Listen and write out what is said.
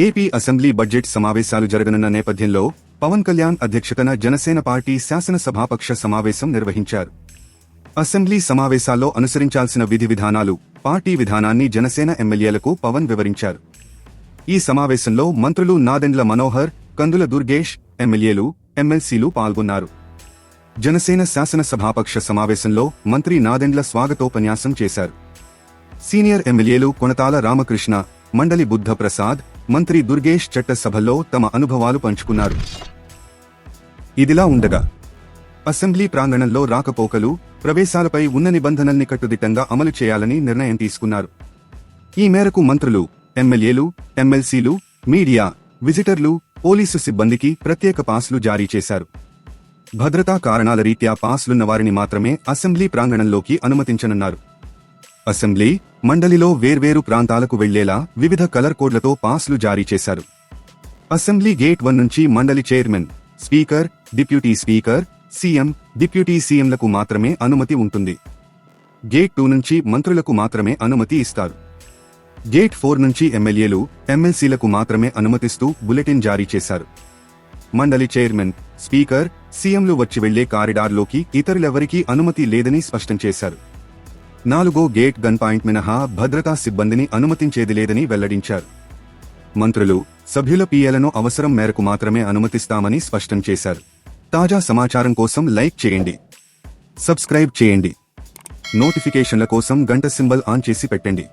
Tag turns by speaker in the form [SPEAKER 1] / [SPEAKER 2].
[SPEAKER 1] AP assembly budget సమావేశాలు జరగనున్న నేపథ్యంలో పవన్ కళ్యాణ్ అధ్యక్షతన జనసేన పార్టీ శాసనసభాపక్ష సమావేశం నిర్వహించారు. అసెంబ్లీ సమావేశాల్లో అనుసరించాల్సిన విధి విధానాలు, పార్టీ విధానాన్ని జనసేన ఎమ్మెల్యేలకు పవన్ వివరించారు. ఈ సమావేశంలో మంత్రులు నాదెండ్ల మనోహర్, కందుల దుర్గేష్, ఎమ్మెల్యేలు, ఎమ్మెల్సీలు పాల్గొన్నారు. జనసేన శాసనసభాపక్ష సమావేశంలో మంత్రి నాదెండ్ల స్వాగతోపన్యాసం చేశారు. సీనియర్ ఎమ్మెల్యేలు కొనతాల రామకృష్ణ, మండలి బుద్ధ ప్రసాద్, మంత్రి దుర్గేష్ చట్టసభల్లో తమ అనుభవాలు పంచుకున్నారు. ఇదిలా ఉండగా అసెంబ్లీ ప్రాంగణంలో రాకపోకలు, ప్రవేశాలపై ఉన్న నిబంధనల్ని కట్టుదిట్టంగా అమలు చేయాలని నిర్ణయం తీసుకున్నారు. ఈ మేరకు మంత్రులు, ఎమ్మెల్యేలు, ఎమ్మెల్సీలు, మీడియా, విజిటర్లు, పోలీసు సిబ్బందికి ప్రత్యేక పాస్లు జారీ చేశారు. భద్రతా కారణాల రీత్యా పాస్లున్న వారిని మాత్రమే అసెంబ్లీ ప్రాంగణంలోకి అనుమతించనున్నారు. అసెంబ్లీ, మండలిలో వేర్వేరు ప్రాంతాలకు వెళ్లేలా వివిధ కలర్ కోడ్లతో పాస్లు జారీ చేశారు. అసెంబ్లీ గేట్ 1 నుంచి మండలి chairman, speaker, deputy speaker, CM, deputy సీఎంలకు మాత్రమే అనుమతి ఉంటుంది. గేట్ 2 నుంచి మంత్రులకు మాత్రమే అనుమతి ఇస్తారు. గేట్ 4 నుంచి ఎమ్మెల్యేలు, ఎమ్మెల్సీలకు మాత్రమే అనుమతిస్తూ బులెటిన్ జారీ చేశారు. మండలి చైర్మన్, స్పీకర్, సీఎంలు వచ్చి వెళ్లే కారిడార్లోకి ఇతరులెవరికీ అనుమతి లేదని స్పష్టం చేశారు. 4వ గేట్ గన్ పాయింట్ మినహా భద్రతా సిబ్బందిని అనుమతించేది లేదని వెల్లడించారు. మంత్రులు, సభ్యుల పీఏలను అవసరం మేరకు మాత్రమే అనుమతిస్తామని స్పష్టం చేశారు. తాజా సమాచారం కోసం లైక్ చేయండి, సబ్స్క్రైబ్ చేయండి, నోటిఫికేషన్ల కోసం గంట సింబల్ ఆన్ చేసి పెట్టండి.